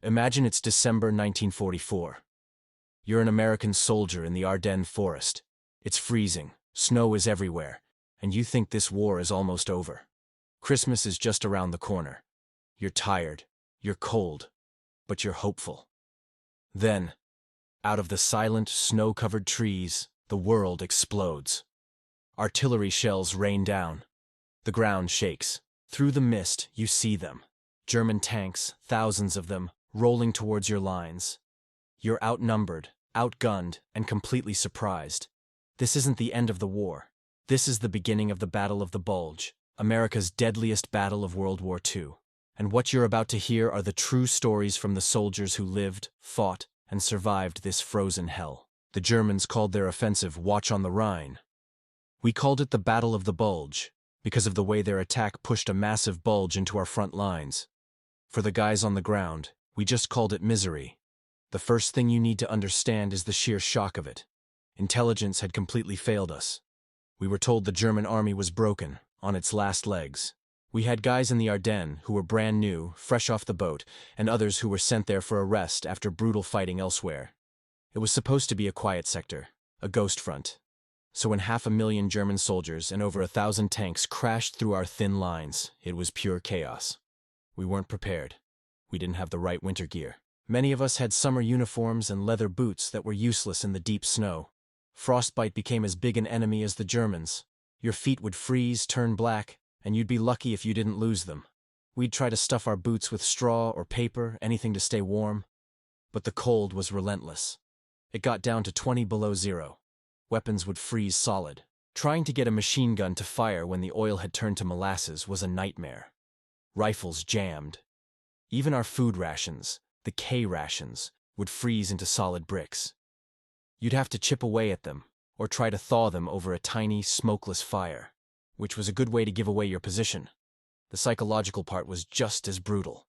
Imagine it's December 1944. You're an American soldier in the Ardennes forest. It's freezing, snow is everywhere, and you think this war is almost over. Christmas is just around the corner. You're tired, you're cold, but you're hopeful. Then, out of the silent, snow-covered trees, the world explodes. Artillery shells rain down. The ground shakes. Through the mist, you see them. German tanks, thousands of them, rolling towards your lines. You're outnumbered, outgunned, and completely surprised. This isn't the end of the war. This is the beginning of the Battle of the Bulge, America's deadliest battle of World War II. And what you're about to hear are the true stories from the soldiers who lived, fought, and survived this frozen hell. The Germans called their offensive Watch on the Rhine. We called it the Battle of the Bulge, because of the way their attack pushed a massive bulge into our front lines. For the guys on the ground, we just called it misery. The first thing you need to understand is the sheer shock of it. Intelligence had completely failed us. We were told the German army was broken, on its last legs. We had guys in the Ardennes who were brand new, fresh off the boat, and others who were sent there for a rest after brutal fighting elsewhere. It was supposed to be a quiet sector, a ghost front. So when 500,000 German soldiers and over 1,000 tanks crashed through our thin lines, it was pure chaos. We weren't prepared. We didn't have the right winter gear. Many of us had summer uniforms and leather boots that were useless in the deep snow. Frostbite became as big an enemy as the Germans. Your feet would freeze, turn black, and you'd be lucky if you didn't lose them. We'd try to stuff our boots with straw or paper, anything to stay warm. But the cold was relentless. It got down to 20 below zero. Weapons would freeze solid. Trying to get a machine gun to fire when the oil had turned to molasses was a nightmare. Rifles jammed. Even our food rations, the K rations, would freeze into solid bricks. You'd have to chip away at them, or try to thaw them over a tiny, smokeless fire, which was a good way to give away your position. The psychological part was just as brutal.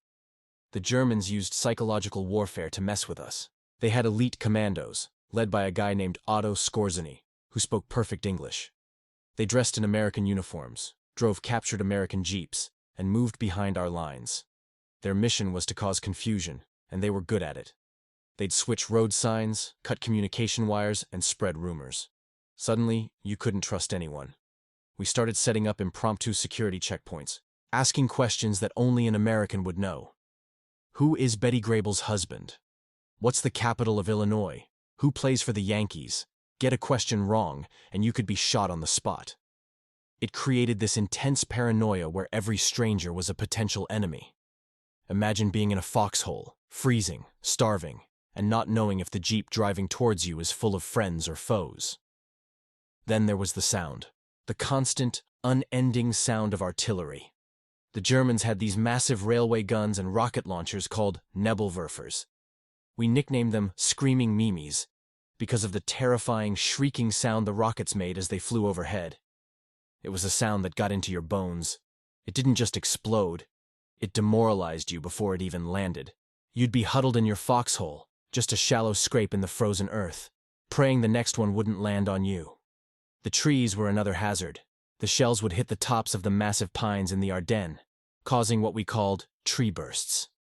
The Germans used psychological warfare to mess with us. They had elite commandos, led by a guy named Otto Skorzeny, who spoke perfect English. They dressed in American uniforms, drove captured American jeeps, and moved behind our lines. Their mission was to cause confusion, and they were good at it. They'd switch road signs, cut communication wires, and spread rumors. Suddenly, you couldn't trust anyone. We started setting up impromptu security checkpoints, asking questions that only an American would know. Who is Betty Grable's husband? What's the capital of Illinois? Who plays for the Yankees? Get a question wrong, and you could be shot on the spot. It created this intense paranoia where every stranger was a potential enemy. Imagine being in a foxhole, freezing, starving, and not knowing if the jeep driving towards you is full of friends or foes. Then there was the sound. The constant, unending sound of artillery. The Germans had these massive railway guns and rocket launchers called Nebelwerfers. We nicknamed them Screaming Mimes because of the terrifying, shrieking sound the rockets made as they flew overhead. It was a sound that got into your bones. It didn't just explode. It demoralized you before it even landed. You'd be huddled in your foxhole, just a shallow scrape in the frozen earth, praying the next one wouldn't land on you. The trees were another hazard. The shells would hit the tops of the massive pines in the Ardennes, causing what we called tree bursts.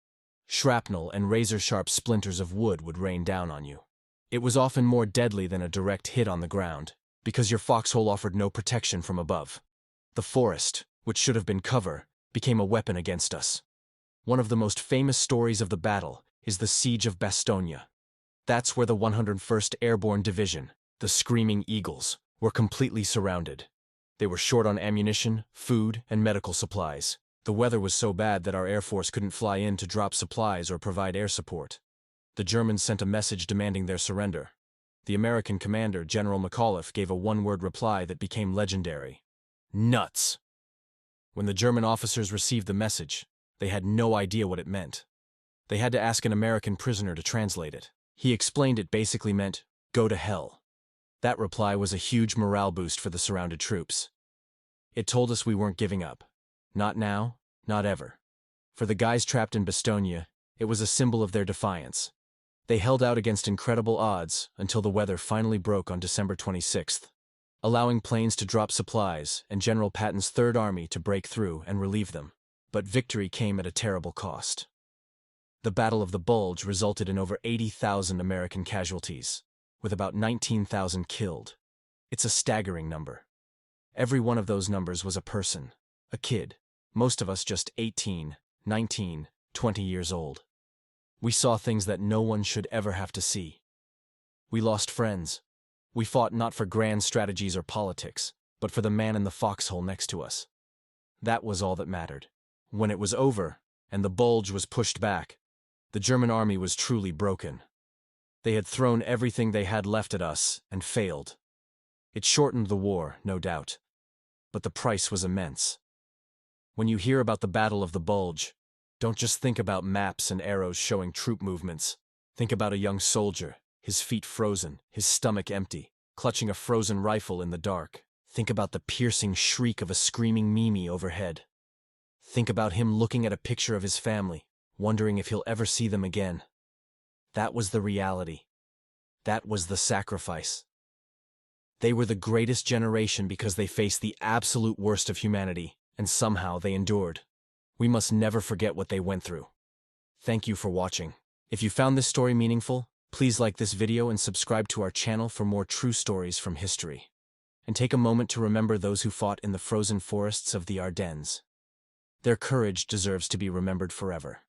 Shrapnel and razor-sharp splinters of wood would rain down on you. It was often more deadly than a direct hit on the ground, because your foxhole offered no protection from above. The forest, which should have been cover, became a weapon against us. One of the most famous stories of the battle is the Siege of Bastogne. That's where the 101st Airborne Division, the Screaming Eagles, were completely surrounded. They were short on ammunition, food, and medical supplies. The weather was so bad that our Air Force couldn't fly in to drop supplies or provide air support. The Germans sent a message demanding their surrender. The American commander, General McAuliffe, gave a one-word reply that became legendary. Nuts! When the German officers received the message, they had no idea what it meant. They had to ask an American prisoner to translate it. He explained it basically meant, go to hell. That reply was a huge morale boost for the surrounded troops. It told us we weren't giving up. Not now, not ever. For the guys trapped in Bastogne, it was a symbol of their defiance. They held out against incredible odds until the weather finally broke on December 26th, allowing planes to drop supplies and General Patton's Third Army to break through and relieve them. But victory came at a terrible cost. The Battle of the Bulge resulted in over 80,000 American casualties, with about 19,000 killed. It's a staggering number. Every one of those numbers was a person, a kid, most of us just 18, 19, 20 years old. We saw things that no one should ever have to see. We lost friends. We fought not for grand strategies or politics, but for the man in the foxhole next to us. That was all that mattered. When it was over, and the Bulge was pushed back, the German army was truly broken. They had thrown everything they had left at us and failed. It shortened the war, no doubt, but the price was immense. When you hear about the Battle of the Bulge, don't just think about maps and arrows showing troop movements. Think about a young soldier, his feet frozen, his stomach empty, clutching a frozen rifle in the dark. Think about the piercing shriek of a screaming Mimi overhead. Think about him looking at a picture of his family, wondering if he'll ever see them again. That was the reality. That was the sacrifice. They were the greatest generation because they faced the absolute worst of humanity, and somehow they endured. We must never forget what they went through. Thank you for watching. If you found this story meaningful, please like this video and subscribe to our channel for more true stories from history. And take a moment to remember those who fought in the frozen forests of the Ardennes. Their courage deserves to be remembered forever.